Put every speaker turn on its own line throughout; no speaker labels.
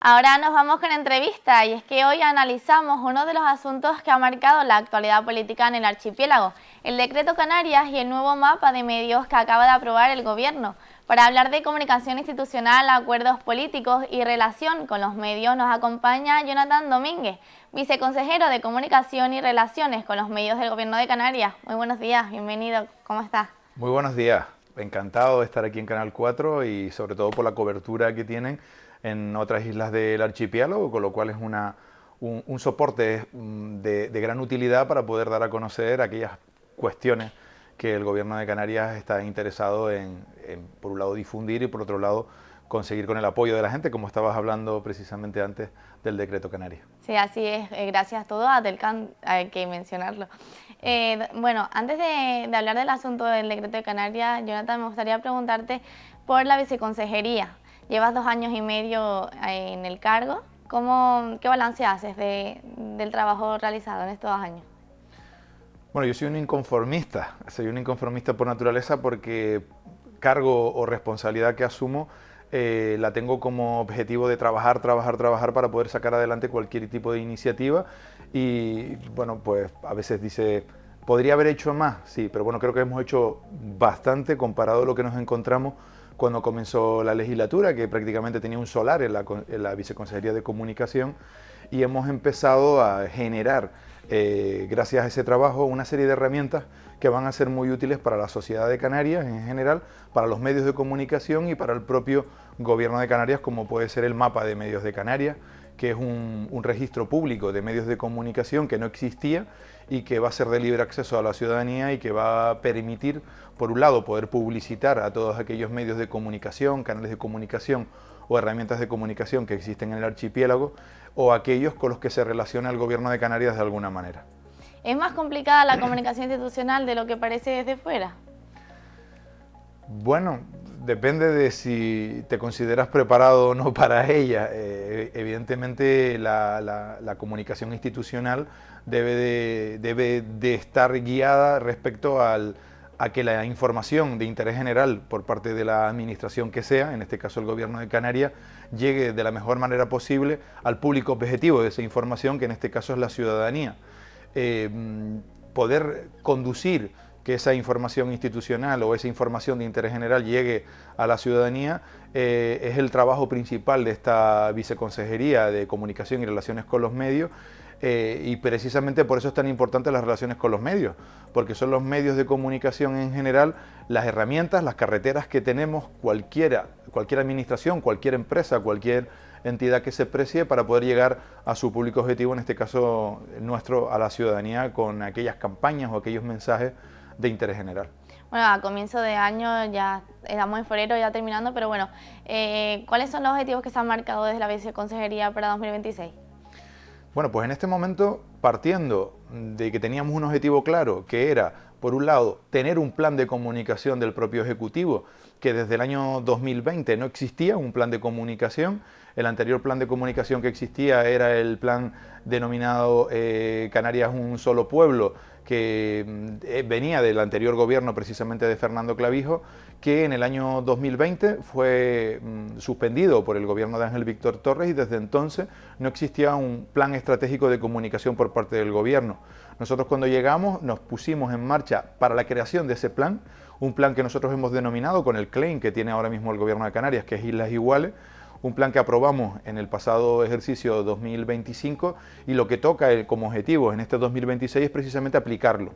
Ahora nos vamos con entrevista y es que hoy analizamos uno de los asuntos que ha marcado la actualidad política en el archipiélago, el Decreto Canarias y el nuevo mapa de medios que acaba de aprobar el Gobierno. Para hablar de comunicación institucional, acuerdos políticos y relación con los medios nos acompaña Jonathan Domínguez, viceconsejero de Comunicación y Relaciones con los Medios del Gobierno de Canarias. Muy buenos días, bienvenido, ¿cómo está?
Muy buenos días, encantado de estar aquí en Canal 4 y sobre todo por la cobertura que tienen en otras islas del archipiélago, con lo cual es un soporte de gran utilidad para poder dar a conocer aquellas cuestiones que el Gobierno de Canarias está interesado en, por un lado, difundir y por otro lado, conseguir con el apoyo de la gente, como estabas hablando precisamente antes del Decreto Canarias.
Sí, así es, gracias a todo a Telcan, hay que mencionarlo. Bueno, antes de hablar del asunto del Decreto de Canarias, Jonathan, me gustaría preguntarte por la viceconsejería. Llevas 2 años y medio en el cargo. ¿Qué balance haces del trabajo realizado en estos 2 años?
Bueno, yo soy un inconformista por naturaleza porque cargo o responsabilidad que asumo la tengo como objetivo de trabajar para poder sacar adelante cualquier tipo de iniciativa y bueno, pues a veces dice, ¿podría haber hecho más? Sí, pero bueno, creo que hemos hecho bastante comparado a lo que nos encontramos cuando comenzó la legislatura, que prácticamente tenía un solar en la Viceconsejería de Comunicación y hemos empezado a generar, gracias a ese trabajo, una serie de herramientas que van a ser muy útiles para la sociedad de Canarias en general, para los medios de comunicación y para el propio Gobierno de Canarias, como puede ser el mapa de medios de Canarias, que es un registro público de medios de comunicación que no existía y que va a ser de libre acceso a la ciudadanía y que va a permitir, por un lado, poder publicitar a todos aquellos medios de comunicación, canales de comunicación o herramientas de comunicación que existen en el archipiélago o aquellos con los que se relaciona el Gobierno de Canarias de alguna manera.
¿Es más complicada la comunicación institucional de lo que parece desde fuera?
Bueno, depende de si te consideras preparado o no para ella. Evidentemente la comunicación institucional debe de estar guiada respecto a que la información de interés general por parte de la administración que sea, en este caso el Gobierno de Canarias, llegue de la mejor manera posible al público objetivo de esa información, que en este caso es la ciudadanía. Poder conducir que esa información institucional o esa información de interés general llegue a la ciudadanía es el trabajo principal de esta Viceconsejería de Comunicación y Relaciones con los Medios y precisamente por eso es tan importante las relaciones con los medios, porque son los medios de comunicación en general las herramientas, las carreteras que tenemos cualquier administración, cualquier empresa, cualquier entidad que se precie para poder llegar a su público objetivo, en este caso nuestro, a la ciudadanía, con aquellas campañas o aquellos mensajes de interés general.
Bueno, a comienzo de año ya estamos en febrero ya terminando, pero bueno, ¿cuáles son los objetivos que se han marcado desde la Viceconsejería para 2026?
Bueno, pues en este momento, partiendo de que teníamos un objetivo claro, que era, por un lado, tener un plan de comunicación del propio Ejecutivo, que desde el año 2020 no existía un plan de comunicación. El anterior plan de comunicación que existía era el plan denominado Canarias un solo pueblo, que venía del anterior gobierno precisamente de Fernando Clavijo, que en el año 2020 fue suspendido por el gobierno de Ángel Víctor Torres y desde entonces no existía un plan estratégico de comunicación por parte del gobierno. Nosotros cuando llegamos nos pusimos en marcha para la creación de ese plan, un plan que nosotros hemos denominado con el claim que tiene ahora mismo el gobierno de Canarias, que es Islas Iguales, un plan que aprobamos en el pasado ejercicio 2025 y lo que toca como objetivo en este 2026 es precisamente aplicarlo.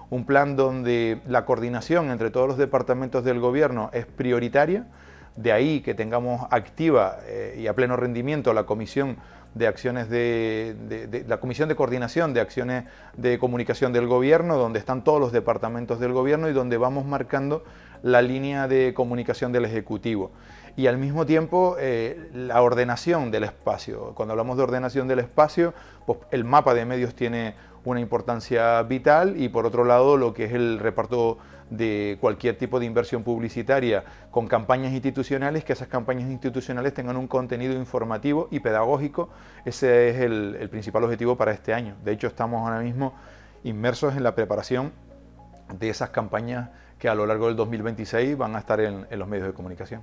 Un plan donde la coordinación entre todos los departamentos del gobierno es prioritaria, de ahí que tengamos activa y a pleno rendimiento la comisión de acciones la comisión de coordinación de acciones de comunicación del gobierno, donde están todos los departamentos del gobierno y donde vamos marcando la línea de comunicación del Ejecutivo. Y al mismo tiempo la ordenación del espacio. Cuando hablamos de ordenación del espacio, pues el mapa de medios tiene una importancia vital y por otro lado lo que es el reparto de cualquier tipo de inversión publicitaria con campañas institucionales, que esas campañas institucionales tengan un contenido informativo y pedagógico. Ese es el principal objetivo para este año. De hecho, estamos ahora mismo inmersos en la preparación de esas campañas que a lo largo del 2026 van a estar en los medios de comunicación.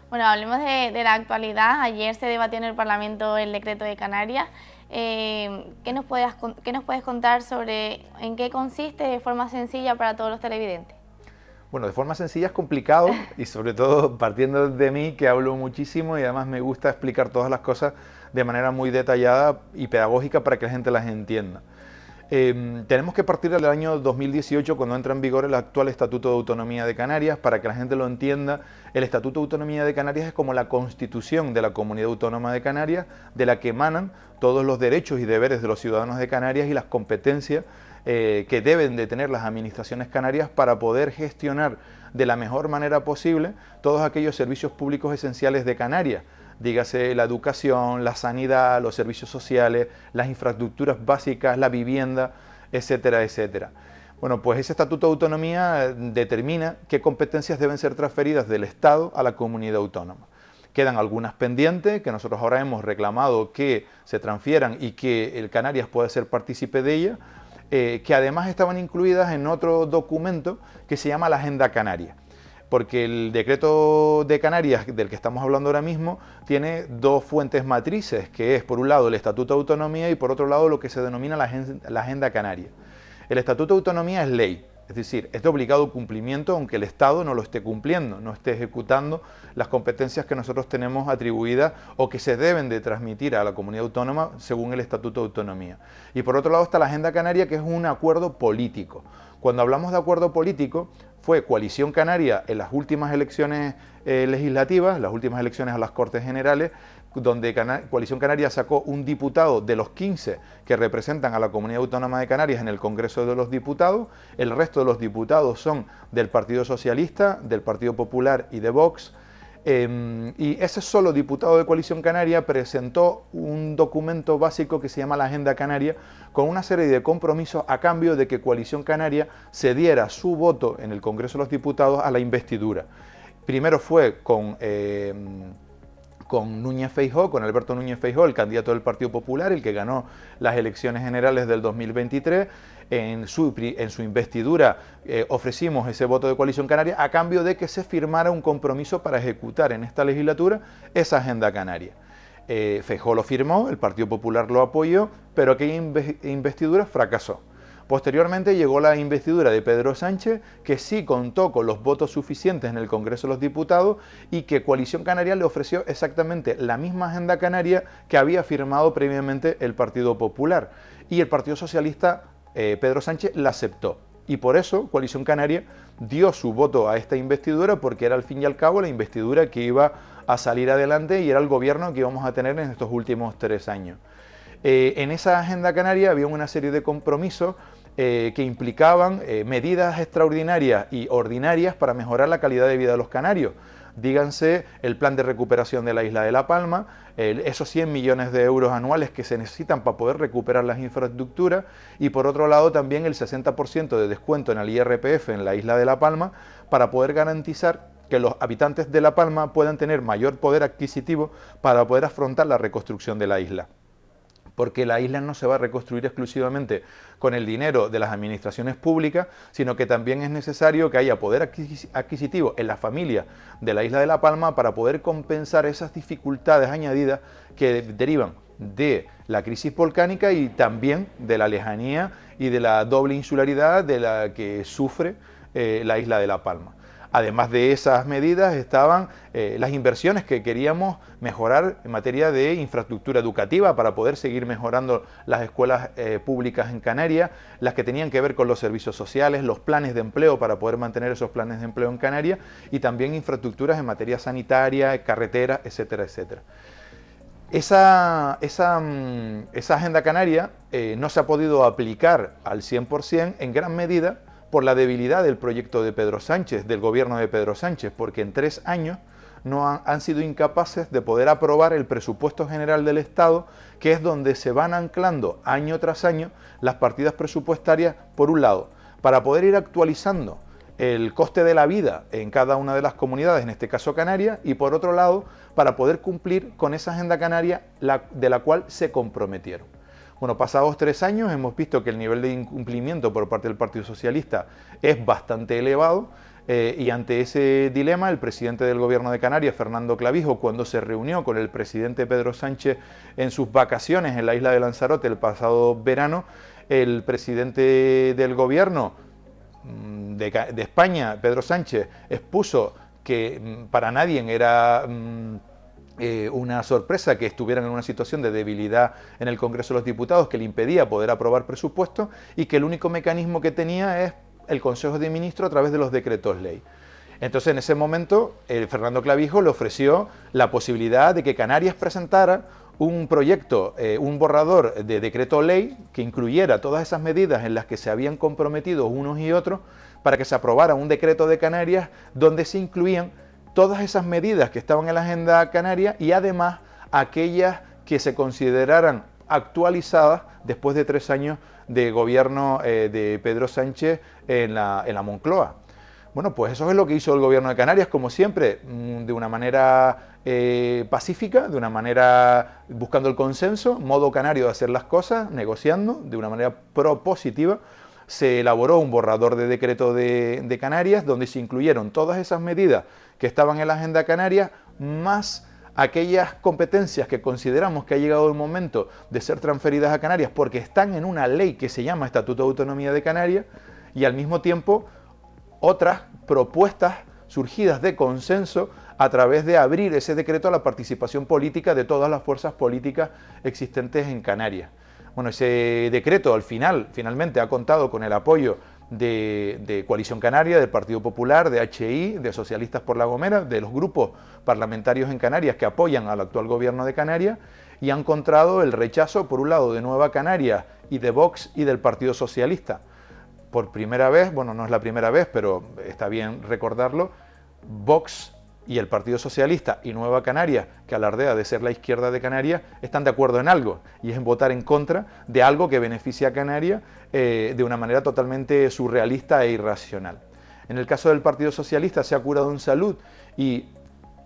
Bueno, hablemos de la actualidad. Ayer se debatió en el Parlamento el decreto de Canarias. ¿Qué nos puedes contar sobre en qué consiste de forma sencilla para todos los televidentes?
Bueno, de forma sencilla es complicado y sobre todo partiendo de mí, que hablo muchísimo y además me gusta explicar todas las cosas de manera muy detallada y pedagógica para que la gente las entienda. Tenemos que partir del año 2018, cuando entra en vigor el actual Estatuto de Autonomía de Canarias. Para que la gente lo entienda, el Estatuto de Autonomía de Canarias es como la Constitución de la Comunidad Autónoma de Canarias, de la que emanan todos los derechos y deberes de los ciudadanos de Canarias y las competencias que deben de tener las administraciones canarias para poder gestionar de la mejor manera posible todos aquellos servicios públicos esenciales de Canarias. Dígase la educación, la sanidad, los servicios sociales, las infraestructuras básicas, la vivienda, etcétera, etcétera. Bueno, pues ese Estatuto de Autonomía determina qué competencias deben ser transferidas del Estado a la comunidad autónoma. Quedan algunas pendientes que nosotros ahora hemos reclamado que se transfieran y que el Canarias pueda ser partícipe de ellas, que además estaban incluidas en otro documento que se llama la Agenda Canaria. Porque el decreto de Canarias, del que estamos hablando ahora mismo, tiene dos fuentes matrices, que es por un lado el Estatuto de Autonomía y por otro lado lo que se denomina la Agenda Canaria. El Estatuto de Autonomía es ley, es decir, es de obligado cumplimiento aunque el Estado no lo esté cumpliendo, no esté ejecutando las competencias que nosotros tenemos atribuidas o que se deben de transmitir a la comunidad autónoma según el Estatuto de Autonomía. Y por otro lado está la Agenda Canaria, que es un acuerdo político. Cuando hablamos de acuerdo político, fue Coalición Canaria en las últimas elecciones legislativas, las últimas elecciones a las Cortes Generales, donde Coalición Canaria sacó un diputado de los 15 que representan a la Comunidad Autónoma de Canarias en el Congreso de los Diputados. El resto de los diputados son del Partido Socialista, del Partido Popular y de Vox. Y ese solo diputado de Coalición Canaria presentó un documento básico que se llama la Agenda Canaria, con una serie de compromisos a cambio de que Coalición Canaria cediera su voto en el Congreso de los Diputados a la investidura. Primero fue con Núñez Feijóo, con Alberto Núñez Feijóo, el candidato del Partido Popular, el que ganó las elecciones generales del 2023. En su investidura ofrecimos ese voto de Coalición Canaria a cambio de que se firmara un compromiso para ejecutar en esta legislatura esa Agenda Canaria. Feijóo lo firmó, el Partido Popular lo apoyó, pero aquella investidura fracasó. Posteriormente llegó la investidura de Pedro Sánchez, que sí contó con los votos suficientes en el Congreso de los Diputados y que Coalición Canaria le ofreció exactamente la misma Agenda Canaria que había firmado previamente el Partido Popular. Y el Partido Socialista, Pedro Sánchez, la aceptó. Y por eso Coalición Canaria dio su voto a esta investidura, porque era al fin y al cabo la investidura que iba a salir adelante y era el gobierno que íbamos a tener en estos últimos 3 años. En esa Agenda Canaria había una serie de compromisos que implicaban medidas extraordinarias y ordinarias para mejorar la calidad de vida de los canarios. Díganse el plan de recuperación de la isla de La Palma, esos 100 millones de euros anuales que se necesitan para poder recuperar las infraestructuras, y por otro lado también el 60% de descuento en el IRPF en la isla de La Palma, para poder garantizar que los habitantes de La Palma puedan tener mayor poder adquisitivo para poder afrontar la reconstrucción de la isla. Porque la isla no se va a reconstruir exclusivamente con el dinero de las administraciones públicas, sino que también es necesario que haya poder adquisitivo en las familias de la isla de La Palma para poder compensar esas dificultades añadidas que derivan de la crisis volcánica y también de la lejanía y de la doble insularidad de la que sufre la isla de La Palma. Además de esas medidas estaban las inversiones que queríamos mejorar en materia de infraestructura educativa para poder seguir mejorando las escuelas públicas en Canarias, las que tenían que ver con los servicios sociales, los planes de empleo para poder mantener esos planes de empleo en Canarias y también infraestructuras en materia sanitaria, carreteras, etcétera, etcétera. Esa Agenda Canaria no se ha podido aplicar al 100% en gran medida por la debilidad del proyecto de Pedro Sánchez, del gobierno de Pedro Sánchez, porque en 3 años no han sido incapaces de poder aprobar el presupuesto general del Estado, que es donde se van anclando año tras año las partidas presupuestarias, por un lado, para poder ir actualizando el coste de la vida en cada una de las comunidades, en este caso Canarias, y por otro lado, para poder cumplir con esa Agenda Canaria de la cual se comprometieron. Bueno, pasados 3 años hemos visto que el nivel de incumplimiento por parte del Partido Socialista es bastante elevado. Y ante ese dilema, el presidente del Gobierno de Canarias, Fernando Clavijo, cuando se reunió con el presidente Pedro Sánchez en sus vacaciones en la isla de Lanzarote el pasado verano, el presidente del Gobierno de España, Pedro Sánchez, expuso que para nadie era una sorpresa que estuvieran en una situación de debilidad en el Congreso de los Diputados que le impedía poder aprobar presupuestos y que el único mecanismo que tenía es el Consejo de Ministros a través de los decretos ley. Entonces, en ese momento, Fernando Clavijo le ofreció la posibilidad de que Canarias presentara un proyecto, un borrador de decreto ley que incluyera todas esas medidas en las que se habían comprometido unos y otros para que se aprobara un decreto de Canarias donde se incluían todas esas medidas que estaban en la agenda canaria y además aquellas que se consideraran actualizadas después de 3 años de gobierno de Pedro Sánchez en la Moncloa. Bueno, pues eso es lo que hizo el Gobierno de Canarias, como siempre, de una manera pacífica, de una manera buscando el consenso, modo canario de hacer las cosas, negociando, de una manera propositiva. Se elaboró un borrador de decreto de Canarias, donde se incluyeron todas esas medidas que estaban en la agenda canaria, más aquellas competencias que consideramos que ha llegado el momento de ser transferidas a Canarias porque están en una ley que se llama Estatuto de Autonomía de Canarias, y al mismo tiempo otras propuestas surgidas de consenso a través de abrir ese decreto a la participación política de todas las fuerzas políticas existentes en Canarias. Bueno, ese decreto finalmente ha contado con el apoyo de Coalición Canaria, del Partido Popular, de HI, de Socialistas por La Gomera, de los grupos parlamentarios en Canarias que apoyan al actual gobierno de Canarias, y ha encontrado el rechazo, por un lado, de Nueva Canarias y de Vox y del Partido Socialista. Por primera vez, bueno, no es la primera vez, pero está bien recordarlo, Vox y el Partido Socialista y Nueva Canarias, que alardea de ser la izquierda de Canarias, están de acuerdo en algo, y es en votar en contra de algo que beneficia a Canarias de una manera totalmente surrealista e irracional. En el caso del Partido Socialista se ha curado en salud y,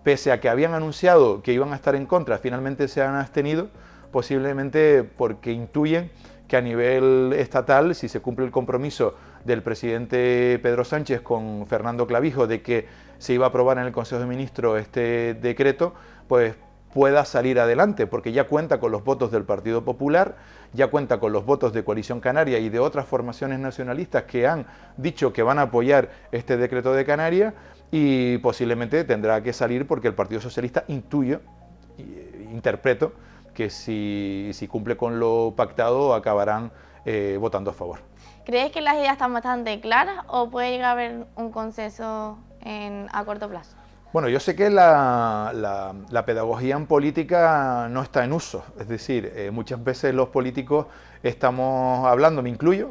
pese a que habían anunciado que iban a estar en contra, finalmente se han abstenido, posiblemente porque intuyen que a nivel estatal, si se cumple el compromiso del presidente Pedro Sánchez con Fernando Clavijo de que se iba a aprobar en el Consejo de Ministros este decreto, pues pueda salir adelante, porque ya cuenta con los votos del Partido Popular, ya cuenta con los votos de Coalición Canaria y de otras formaciones nacionalistas que han dicho que van a apoyar este decreto de Canarias, y posiblemente tendrá que salir porque el Partido Socialista interpreto, que si cumple con lo pactado acabarán votando a favor.
¿Crees que las ideas están bastante claras o puede llegar a haber un consenso a corto plazo?
Bueno, yo sé que la pedagogía en política no está en uso, es decir, muchas veces los políticos estamos hablando, me incluyo,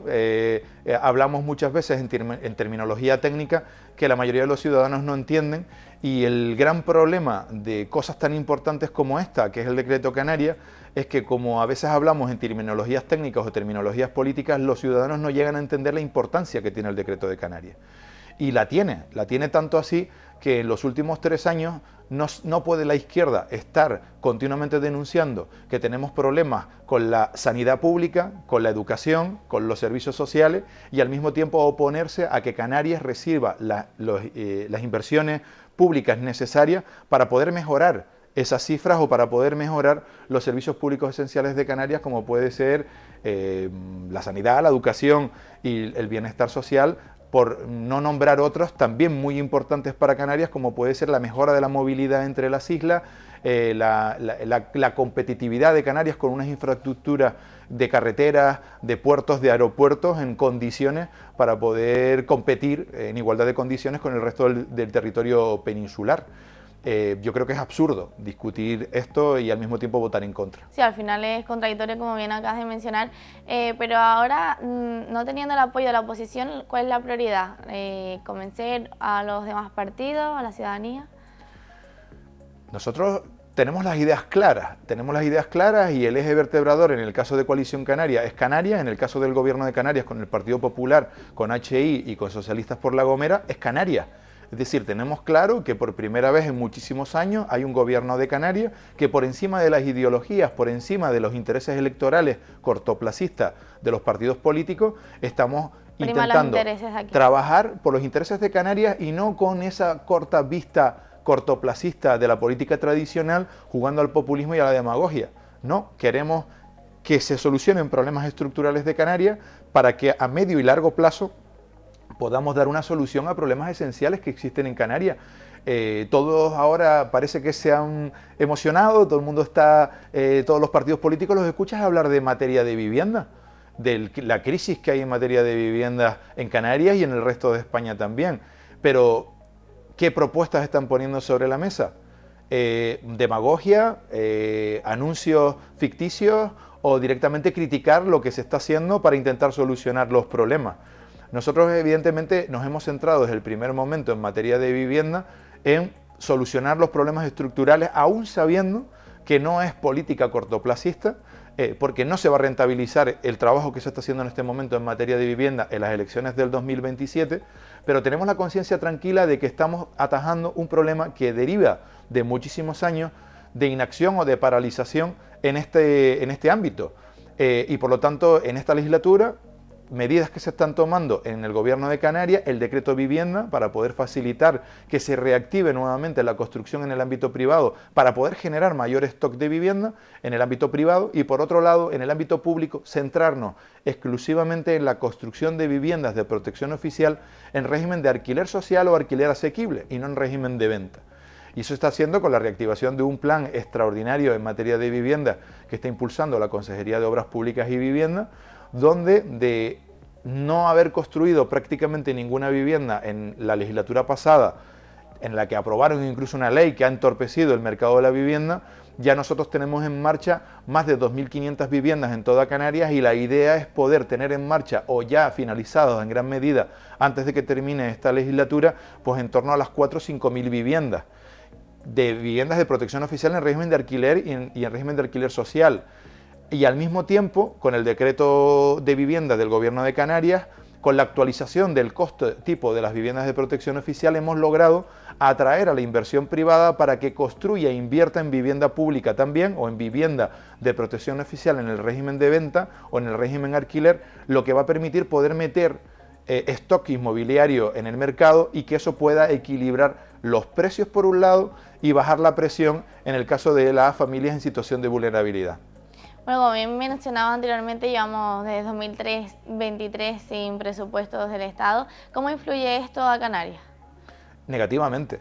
hablamos muchas veces en terminología técnica que la mayoría de los ciudadanos no entienden, y el gran problema de cosas tan importantes como esta, que es el decreto Canarias, es que como a veces hablamos en terminologías técnicas o terminologías políticas, los ciudadanos no llegan a entender la importancia que tiene el decreto de Canarias. Y la tiene tanto así que en los últimos 3 años no puede la izquierda estar continuamente denunciando que tenemos problemas con la sanidad pública, con la educación, con los servicios sociales, y al mismo tiempo oponerse a que Canarias reciba las inversiones públicas necesarias para poder mejorar esas cifras o para poder mejorar los servicios públicos esenciales de Canarias, como puede ser la sanidad, la educación y el bienestar social, por no nombrar otros también muy importantes para Canarias, como puede ser la mejora de la movilidad entre las islas, la competitividad de Canarias con unas infraestructuras de carreteras, de puertos, de aeropuertos en condiciones para poder competir en igualdad de condiciones con el resto del territorio peninsular. Yo creo que es absurdo discutir esto y al mismo tiempo votar en contra.
Sí, al final es contradictorio, como bien acabas de mencionar, pero ahora, no teniendo el apoyo de la oposición, ¿cuál es la prioridad? ¿Convencer a los demás partidos, a la ciudadanía?
Nosotros tenemos las ideas claras y el eje vertebrador en el caso de Coalición Canaria es Canarias, en el caso del Gobierno de Canarias con el Partido Popular, con HI y con Socialistas por La Gomera es Canarias. Es decir, tenemos claro que por primera vez en muchísimos años hay un gobierno de Canarias que, por encima de las ideologías, por encima de los intereses electorales cortoplacistas de los partidos políticos, estamos
Prima los intereses aquí.
Trabajar por los intereses de Canarias y no con esa corta vista cortoplacista de la política tradicional, jugando al populismo y a la demagogia. No, queremos que se solucionen problemas estructurales de Canarias para que a medio y largo plazo podamos dar una solución a problemas esenciales que existen en Canarias. Todos ahora parece que se han emocionado, todo el mundo está, todos los partidos políticos los escuchas hablar de materia de vivienda, de la crisis que hay en materia de vivienda en Canarias y en el resto de España también. Pero, ¿qué propuestas están poniendo sobre la mesa? Demagogia, anuncios ficticios o directamente criticar lo que se está haciendo para intentar solucionar los problemas. Nosotros evidentemente nos hemos centrado desde el primer momento en materia de vivienda en solucionar los problemas estructurales, aún sabiendo que no es política cortoplacista, porque no se va a rentabilizar el trabajo que se está haciendo en este momento en materia de vivienda en las elecciones del 2027, pero tenemos la conciencia tranquila de que estamos atajando un problema que deriva de muchísimos años de inacción o de paralización en este ámbito. Y por lo tanto, en esta legislatura, medidas que se están tomando en el Gobierno de Canarias, el decreto vivienda para poder facilitar que se reactive nuevamente la construcción en el ámbito privado, para poder generar mayor stock de vivienda en el ámbito privado y por otro lado en el ámbito público centrarnos exclusivamente en la construcción de viviendas de protección oficial en régimen de alquiler social o alquiler asequible y no en régimen de venta. Y eso está haciendo con la reactivación de un plan extraordinario en materia de vivienda que está impulsando la Consejería de Obras Públicas y Vivienda, donde de no haber construido prácticamente ninguna vivienda en la legislatura pasada, en la que aprobaron incluso una ley que ha entorpecido el mercado de la vivienda, ya nosotros tenemos en marcha más de 2.500 viviendas en toda Canarias y la idea es poder tener en marcha o ya finalizados en gran medida antes de que termine esta legislatura, pues en torno a las 4 o 5.000 viviendas de protección oficial en régimen de alquiler y en régimen de alquiler social. Y al mismo tiempo, con el decreto de vivienda del Gobierno de Canarias, con la actualización del costo tipo de las viviendas de protección oficial, hemos logrado atraer a la inversión privada para que construya e invierta en vivienda pública también, o en vivienda de protección oficial en el régimen de venta o en el régimen alquiler, lo que va a permitir poder meter stock inmobiliario en el mercado y que eso pueda equilibrar los precios por un lado y bajar la presión en el caso de las familias en situación de vulnerabilidad.
Bueno, como bien mencionaba anteriormente, llevamos desde 2023 sin presupuestos del Estado. ¿Cómo influye esto a Canarias?
Negativamente,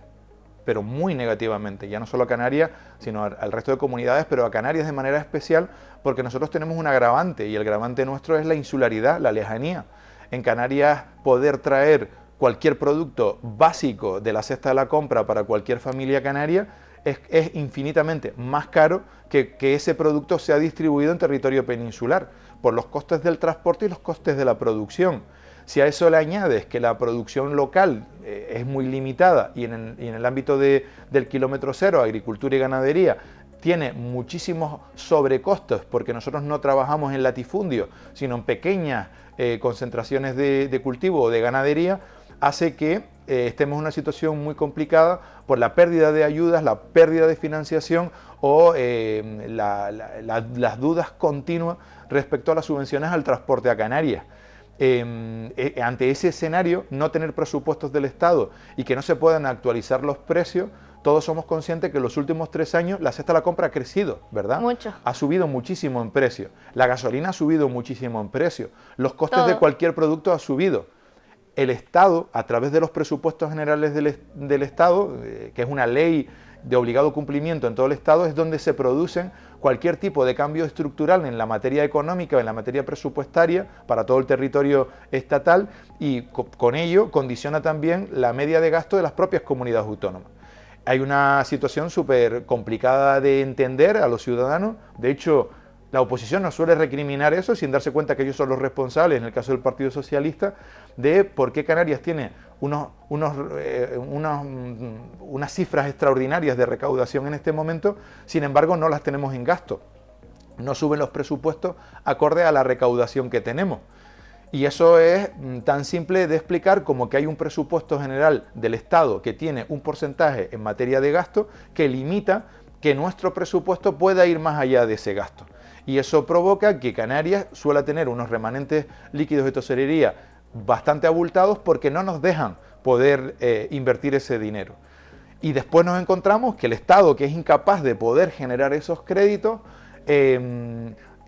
pero muy negativamente, ya no solo a Canarias, sino al resto de comunidades, pero a Canarias de manera especial, porque nosotros tenemos un agravante, y el agravante nuestro es la insularidad, la lejanía. En Canarias poder traer cualquier producto básico de la cesta de la compra para cualquier familia canaria es infinitamente más caro que ese producto sea distribuido en territorio peninsular, por los costes del transporte y los costes de la producción. Si a eso le añades que la producción local es muy limitada y en el ámbito del kilómetro cero, agricultura y ganadería, tiene muchísimos sobrecostos porque nosotros no trabajamos en latifundio, sino en pequeñas concentraciones de cultivo o de ganadería, hace que estemos en una situación muy complicada por la pérdida de ayudas, la pérdida de financiación o las dudas continuas respecto a las subvenciones al transporte a Canarias. Ante ese escenario, no tener presupuestos del Estado y que no se puedan actualizar los precios, todos somos conscientes que en los últimos 3 años la cesta de la compra ha crecido, ¿verdad?
Mucho.
Ha subido muchísimo en precio. La gasolina ha subido muchísimo en precio. Los costes de cualquier producto han subido. El Estado, a través de los presupuestos generales del Estado, que es una ley de obligado cumplimiento en todo el Estado, es donde se producen cualquier tipo de cambio estructural en la materia económica, en la materia presupuestaria, para todo el territorio estatal, y con ello condiciona también la media de gasto de las propias comunidades autónomas. Hay una situación súper complicada de entender a los ciudadanos. De hecho, la oposición nos suele recriminar eso sin darse cuenta que ellos son los responsables, en el caso del Partido Socialista, de por qué Canarias tiene unas cifras extraordinarias de recaudación en este momento, sin embargo no las tenemos en gasto. No suben los presupuestos acorde a la recaudación que tenemos. Y eso es tan simple de explicar como que hay un presupuesto general del Estado que tiene un porcentaje en materia de gasto que limita que nuestro presupuesto pueda ir más allá de ese gasto. Y eso provoca que Canarias suele tener unos remanentes líquidos de tesorería bastante abultados porque no nos dejan poder invertir ese dinero. Y después nos encontramos que el Estado, que es incapaz de poder generar esos créditos,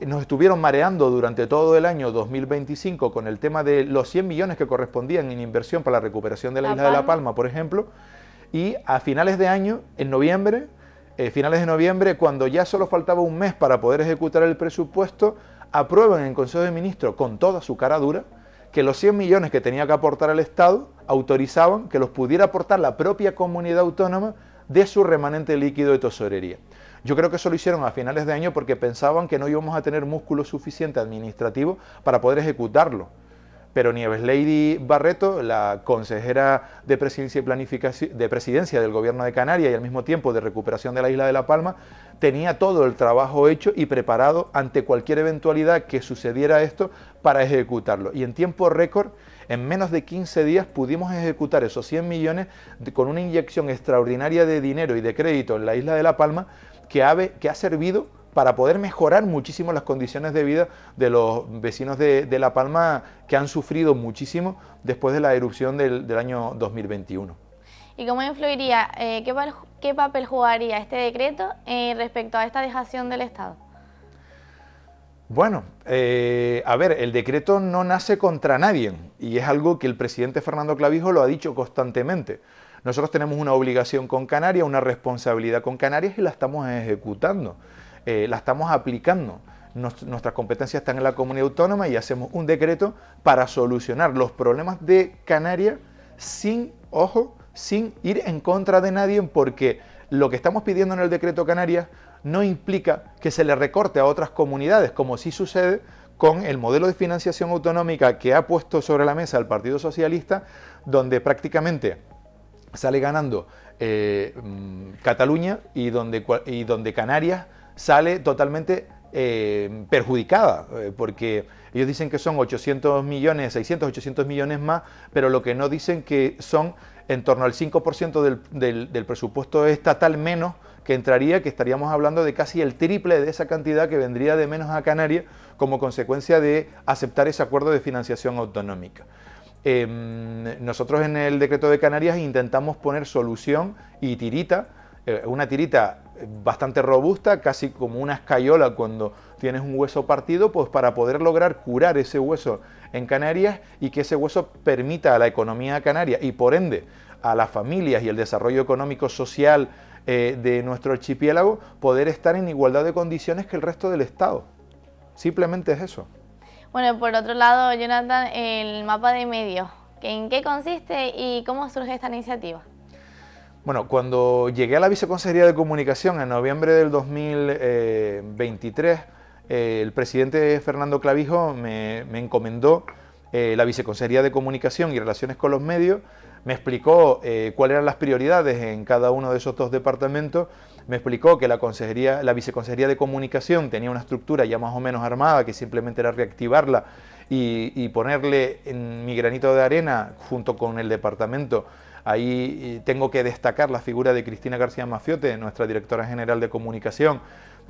nos estuvieron mareando durante todo el año 2025 con el tema de los 100 millones que correspondían en inversión para la recuperación de la isla de La Palma, por ejemplo, y a finales de año, en noviembre, finales de noviembre, cuando ya solo faltaba un mes para poder ejecutar el presupuesto, aprueban en el Consejo de Ministros con toda su cara dura que los 100 millones que tenía que aportar el Estado autorizaban que los pudiera aportar la propia comunidad autónoma de su remanente líquido de tesorería. Yo creo que eso lo hicieron a finales de año porque pensaban que no íbamos a tener músculo suficiente administrativo para poder ejecutarlo. Pero Nieves Lady Barreto, la consejera de Presidencia y Planificación, de Presidencia del Gobierno de Canarias y al mismo tiempo de recuperación de la isla de La Palma, tenía todo el trabajo hecho y preparado ante cualquier eventualidad que sucediera esto para ejecutarlo. Y en tiempo récord, en menos de 15 días, pudimos ejecutar esos 100 millones con una inyección extraordinaria de dinero y de crédito en la isla de La Palma que ha servido para poder mejorar muchísimo las condiciones de vida de los vecinos de La Palma, que han sufrido muchísimo después de la erupción del año 2021.
¿Y cómo influiría, qué papel jugaría este decreto respecto a esta dejación del Estado?
Bueno, a ver, el decreto no nace contra nadie y es algo que el presidente Fernando Clavijo lo ha dicho constantemente. Nosotros tenemos una obligación con Canarias, una responsabilidad con Canarias y la estamos ejecutando. La estamos aplicando. Nuestras competencias están en la comunidad autónoma y hacemos un decreto para solucionar los problemas de Canarias sin ir en contra de nadie, porque lo que estamos pidiendo en el decreto Canarias no implica que se le recorte a otras comunidades, como sí sucede con el modelo de financiación autonómica que ha puesto sobre la mesa el Partido Socialista, donde prácticamente sale ganando Cataluña y donde Canarias sale totalmente perjudicada, porque ellos dicen que son 800 millones, 600, 800 millones más, pero lo que no dicen que son en torno al 5% del presupuesto estatal menos que entraría, que estaríamos hablando de casi el triple de esa cantidad que vendría de menos a Canarias como consecuencia de aceptar ese acuerdo de financiación autonómica. Nosotros en el decreto de Canarias intentamos poner solución y tirita, una tirita bastante robusta, casi como una escayola cuando tienes un hueso partido, pues para poder lograr curar ese hueso en Canarias y que ese hueso permita a la economía canaria y por ende a las familias y el desarrollo económico social de nuestro archipiélago poder estar en igualdad de condiciones que el resto del Estado. Simplemente es eso.
Bueno, por otro lado, Jonathan, el mapa de medios, ¿en qué consiste y cómo surge esta iniciativa?
Bueno, cuando llegué a la Viceconsejería de Comunicación en noviembre del 2023, el presidente Fernando Clavijo me encomendó la Viceconsejería de Comunicación y Relaciones con los Medios, me explicó cuáles eran las prioridades en cada uno de esos dos departamentos, me explicó que la Viceconsejería de Comunicación tenía una estructura ya más o menos armada, que simplemente era reactivarla y ponerle en mi granito de arena junto con el departamento. Ahí tengo que destacar la figura de Cristina García Mafiote, nuestra directora general de comunicación,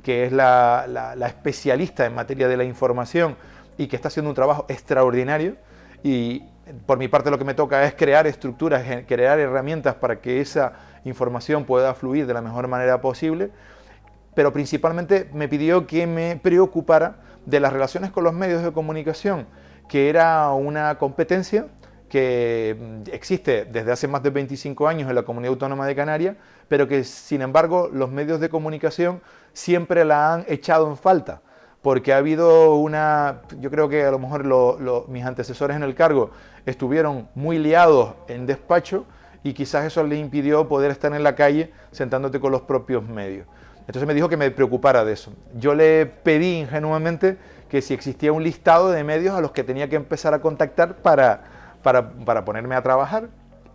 que es la especialista en materia de la información y que está haciendo un trabajo extraordinario. Y por mi parte lo que me toca es crear estructuras, crear herramientas para que esa información pueda fluir de la mejor manera posible. Pero principalmente me pidió que me preocupara de las relaciones con los medios de comunicación, que era una competencia que existe desde hace más de 25 años en la Comunidad Autónoma de Canarias, pero que sin embargo los medios de comunicación siempre la han echado en falta, porque ha habido yo creo que a lo mejor mis antecesores en el cargo estuvieron muy liados en despacho y quizás eso les impidió poder estar en la calle sentándote con los propios medios. Entonces me dijo que me preocupara de eso. Yo le pedí ingenuamente que si existía un listado de medios a los que tenía que empezar a contactar para ponerme a trabajar,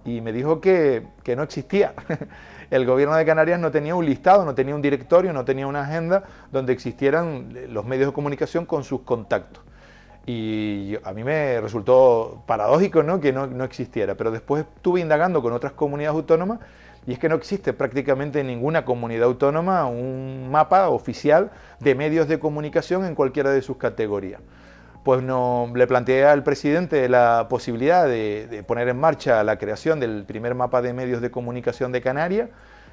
y me dijo que no existía. El gobierno de Canarias no tenía un listado, no tenía un directorio, no tenía una agenda donde existieran los medios de comunicación con sus contactos. Y a mí me resultó paradójico, ¿no?, que no existiera, pero después estuve indagando con otras comunidades autónomas y es que no existe prácticamente en ninguna comunidad autónoma un mapa oficial de medios de comunicación en cualquiera de sus categorías. pues no, le planteé al presidente la posibilidad de poner en marcha la creación del primer mapa de medios de comunicación de Canarias,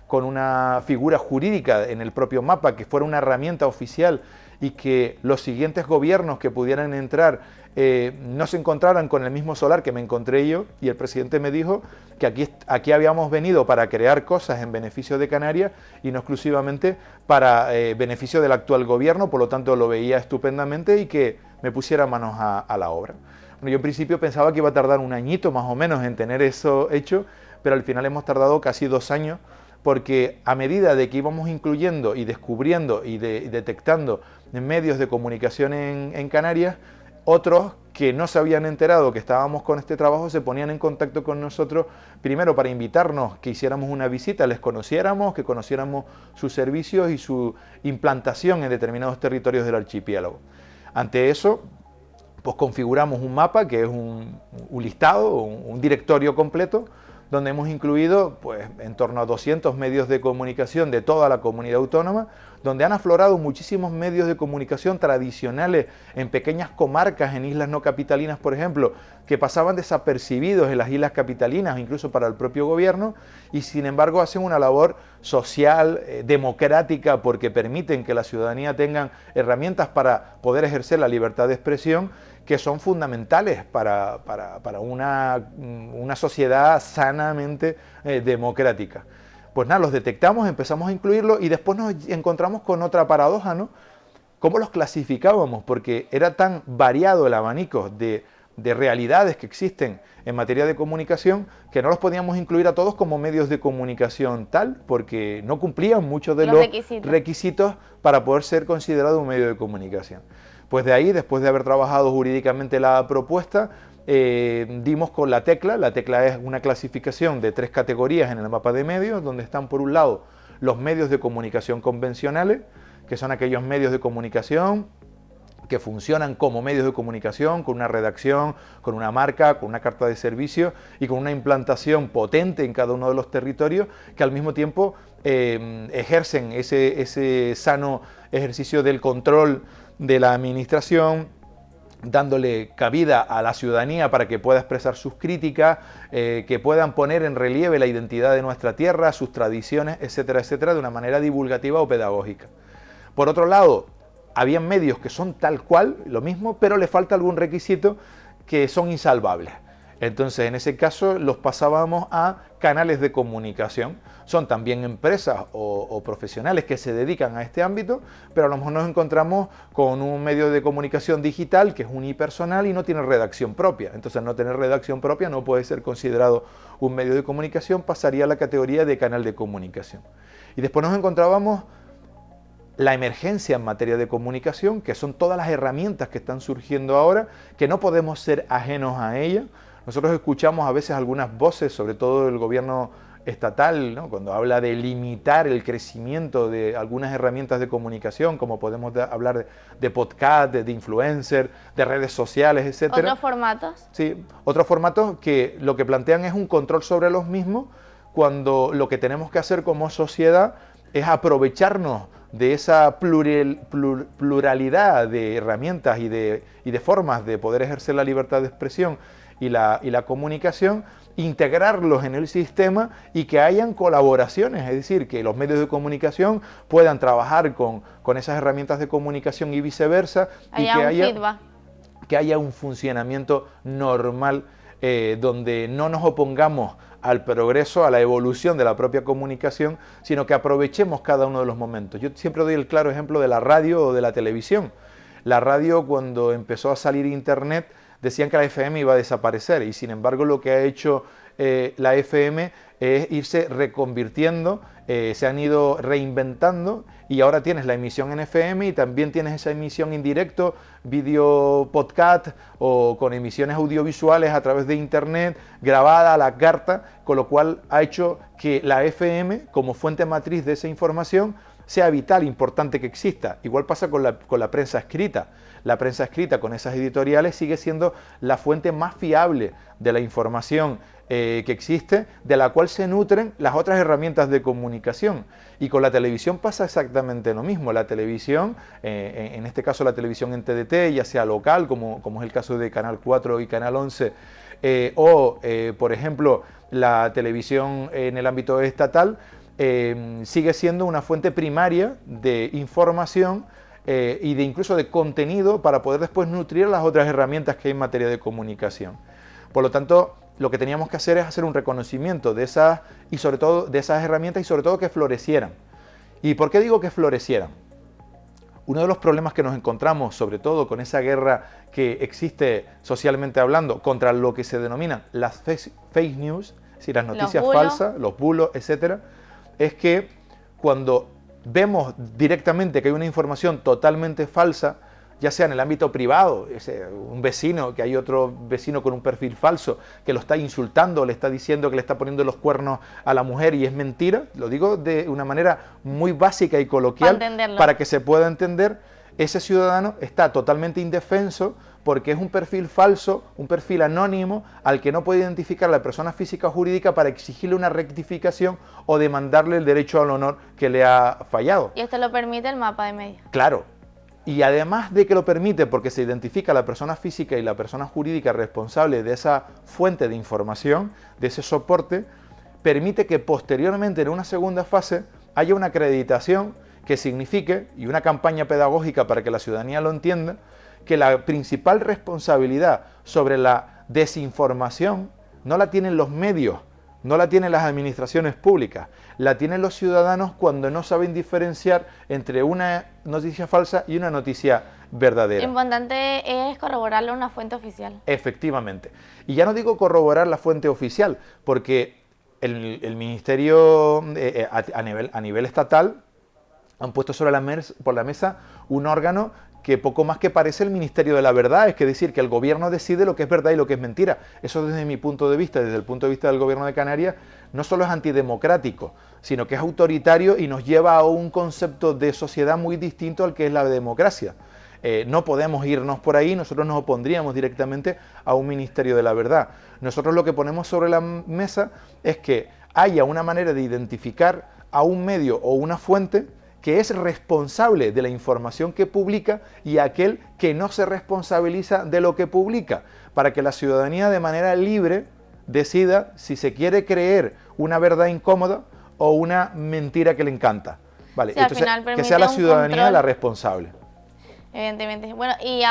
con una figura jurídica en el propio mapa que fuera una herramienta oficial y que los siguientes gobiernos que pudieran entrar no se encontraran con el mismo solar que me encontré yo, y el presidente me dijo que aquí habíamos venido para crear cosas en beneficio de Canarias y no exclusivamente para beneficio del actual gobierno, por lo tanto lo veía estupendamente y que me pusiera manos a la obra. Bueno, yo en principio pensaba que iba a tardar un añito más o menos en tener eso hecho, pero al final hemos tardado casi 2 años, porque a medida de que íbamos incluyendo y descubriendo y detectando medios de comunicación en Canarias, otros que no se habían enterado que estábamos con este trabajo se ponían en contacto con nosotros, primero para invitarnos que hiciéramos una visita, les conociéramos, que conociéramos sus servicios y su implantación en determinados territorios del archipiélago. Ante eso, pues configuramos un mapa que es un listado, un directorio completo, donde hemos incluido pues, en torno a 200 medios de comunicación de toda la comunidad autónoma, donde han aflorado muchísimos medios de comunicación tradicionales en pequeñas comarcas, en islas no capitalinas, por ejemplo, que pasaban desapercibidos en las islas capitalinas, incluso para el propio gobierno, y sin embargo hacen una labor social, democrática, porque permiten que la ciudadanía tenga herramientas para poder ejercer la libertad de expresión, que son fundamentales para una sociedad sanamente democrática. Pues nada, los detectamos, empezamos a incluirlos y después nos encontramos con otra paradoja, ¿no? ¿Cómo los clasificábamos? Porque era tan variado el abanico de realidades que existen en materia de comunicación que no los podíamos incluir a todos como medios de comunicación tal, porque no cumplían muchos de los requisitos para poder ser considerado un medio de comunicación. Pues de ahí, después de haber trabajado jurídicamente la propuesta, dimos con la tecla. La tecla es una clasificación de 3 categorías en el mapa de medios, donde están por un lado los medios de comunicación convencionales, que son aquellos medios de comunicación que funcionan como medios de comunicación, con una redacción, con una marca, con una carta de servicio y con una implantación potente en cada uno de los territorios, que al mismo tiempo ejercen ese sano ejercicio del control de la administración, dándole cabida a la ciudadanía para que pueda expresar sus críticas, que puedan poner en relieve la identidad de nuestra tierra, sus tradiciones, etcétera, etcétera, de una manera divulgativa o pedagógica. Por otro lado, había medios que son tal cual, lo mismo, pero le falta algún requisito que son insalvables. Entonces, en ese caso, los pasábamos a canales de comunicación. Son también empresas o profesionales que se dedican a este ámbito, pero a lo mejor nos encontramos con un medio de comunicación digital que es unipersonal y no tiene redacción propia. Entonces, no tener redacción propia no puede ser considerado un medio de comunicación, pasaría a la categoría de canal de comunicación. Y después nos encontrábamos la emergencia en materia de comunicación, que son todas las herramientas que están surgiendo ahora, que no podemos ser ajenos a ellas. Nosotros escuchamos a veces algunas voces, sobre todo del gobierno estatal, ¿no?, cuando habla de limitar el crecimiento de algunas herramientas de comunicación, como podemos hablar de podcast, de influencer, de redes sociales, etcétera.
¿Otros formatos?
Sí, otros formatos que lo que plantean es un control sobre los mismos, cuando lo que tenemos que hacer como sociedad es aprovecharnos de esa pluralidad de herramientas y de formas de poder ejercer la libertad de expresión y la comunicación, integrarlos en el sistema y que hayan colaboraciones, es decir, que los medios de comunicación puedan trabajar con esas herramientas de comunicación y viceversa, y que haya un funcionamiento normal, donde no nos opongamos al progreso, a la evolución de la propia comunicación, sino que aprovechemos cada uno de los momentos. Yo siempre doy el claro ejemplo de la radio o de la televisión. La radio, cuando empezó a salir internet, decían que la FM iba a desaparecer, y sin embargo lo que ha hecho la FM es irse reconvirtiendo, se han ido reinventando, y ahora tienes la emisión en FM y también tienes esa emisión en directo, vídeo podcast o con emisiones audiovisuales a través de internet, grabada a la carta, con lo cual ha hecho que la FM, como fuente matriz de esa información, sea vital, importante que exista. Igual pasa con la prensa escrita. La prensa escrita con esas editoriales sigue siendo la fuente más fiable de la información que existe, de la cual se nutren las otras herramientas de comunicación. Y con la televisión pasa exactamente lo mismo. La televisión, en este caso la televisión en TDT, ya sea local, como es el caso de Canal 4 y Canal 11, por ejemplo, la televisión en el ámbito estatal, sigue siendo una fuente primaria de información y de incluso de contenido para poder después nutrir las otras herramientas que hay en materia de comunicación. Por lo tanto, lo que teníamos que hacer es hacer un reconocimiento de esas, y sobre todo de esas herramientas, y sobre todo que florecieran. ¿Y por qué digo que florecieran? Uno de los problemas que nos encontramos, sobre todo con esa guerra que existe socialmente hablando contra lo que se denominan las fake news, es decir, las noticias falsas, los bulos, etcétera, es que cuando vemos directamente que hay una información totalmente falsa, ya sea en el ámbito privado, un vecino, que hay otro vecino con un perfil falso que lo está insultando, le está diciendo que le está poniendo los cuernos a la mujer y es mentira, lo digo de una manera muy básica y coloquial para que se pueda entender, ese ciudadano está totalmente indefenso porque es un perfil falso, un perfil anónimo al que no puede identificar la persona física o jurídica para exigirle una rectificación o demandarle el derecho al honor que le ha fallado.
Y esto lo permite el mapa de medios.
Claro. Y además de que lo permite porque se identifica la persona física y la persona jurídica responsable de esa fuente de información, de ese soporte, permite que posteriormente en una segunda fase haya una acreditación que signifique, y una campaña pedagógica para que la ciudadanía lo entienda, que la principal responsabilidad sobre la desinformación no la tienen los medios, no la tienen las administraciones públicas, la tienen los ciudadanos cuando no saben diferenciar entre una noticia falsa y una noticia verdadera.
Lo importante es corroborarlo en una fuente oficial.
Efectivamente. Y ya no digo corroborar la fuente oficial, porque el Ministerio a nivel estatal han puesto sobre por la mesa un órgano que poco más que parece el Ministerio de la Verdad, es decir, que el gobierno decide lo que es verdad y lo que es mentira. Eso desde mi punto de vista, desde el punto de vista del gobierno de Canarias, no solo es antidemocrático, sino que es autoritario y nos lleva a un concepto de sociedad muy distinto al que es la democracia. No podemos irnos por ahí, nosotros nos opondríamos directamente a un Ministerio de la Verdad. Nosotros lo que ponemos sobre la mesa es que haya una manera de identificar a un medio o una fuente que es responsable de la información que publica y aquel que no se responsabiliza de lo que publica, para que la ciudadanía de manera libre decida si se quiere creer una verdad incómoda o una mentira que le encanta. Vale,
sí,
entonces que sea la ciudadanía la responsable.
Evidentemente. Bueno, y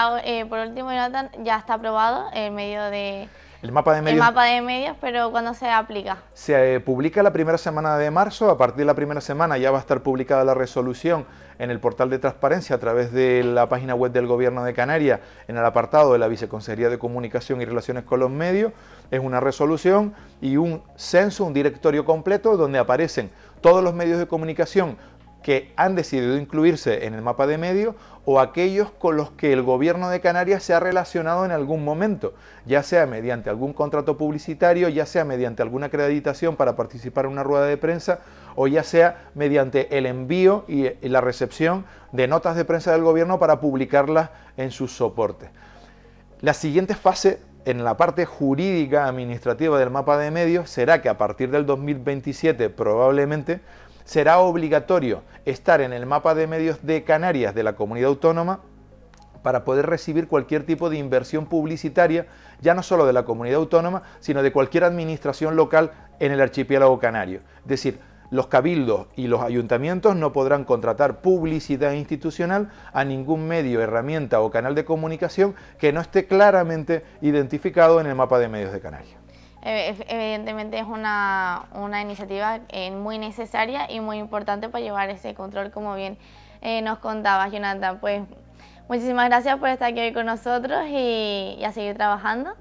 por último, Jonathan, ya está aprobado el medio de...
El mapa de medios.
El mapa de medios, pero ¿cuándo se aplica?
Se publica la primera semana de marzo. A partir de la primera semana ya va a estar publicada la resolución en el portal de transparencia a través de la página web del Gobierno de Canarias, en el apartado de la Viceconsejería de Comunicación y Relaciones con los Medios. Es una resolución y un censo, un directorio completo donde aparecen todos los medios de comunicación que han decidido incluirse en el mapa de medios o aquellos con los que el Gobierno de Canarias se ha relacionado en algún momento, ya sea mediante algún contrato publicitario, ya sea mediante alguna acreditación para participar en una rueda de prensa o ya sea mediante el envío y la recepción de notas de prensa del Gobierno para publicarlas en sus soportes. La siguiente fase en la parte jurídica administrativa del mapa de medios será que a partir del 2027 probablemente será obligatorio estar en el mapa de medios de Canarias de la comunidad autónoma para poder recibir cualquier tipo de inversión publicitaria, ya no solo de la comunidad autónoma, sino de cualquier administración local en el archipiélago canario. Es decir, los cabildos y los ayuntamientos no podrán contratar publicidad institucional a ningún medio, herramienta o canal de comunicación que no esté claramente identificado en el mapa de medios de Canarias.
Evidentemente es una iniciativa muy necesaria y muy importante para llevar ese control, como bien nos contabas, Jonathan. Pues muchísimas gracias por estar aquí hoy con nosotros y a seguir trabajando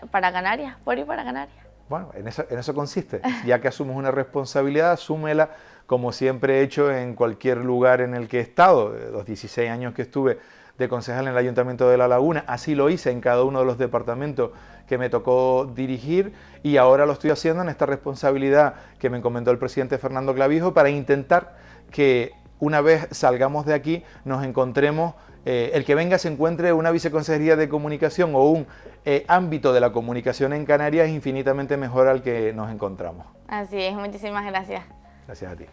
para Canarias, por y para Canarias.
Bueno, en eso consiste. Ya que asumes una responsabilidad, asúmela como siempre he hecho en cualquier lugar en el que he estado. Los 16 años que estuve de concejal en el Ayuntamiento de La Laguna, así lo hice en cada uno de los departamentos que me tocó dirigir, y ahora lo estoy haciendo en esta responsabilidad que me encomendó el presidente Fernando Clavijo, para intentar que una vez salgamos de aquí nos encontremos, el que venga se encuentre una viceconsejería de comunicación o un ámbito de la comunicación en Canarias infinitamente mejor al que nos encontramos.
Así es, muchísimas gracias.
Gracias a ti.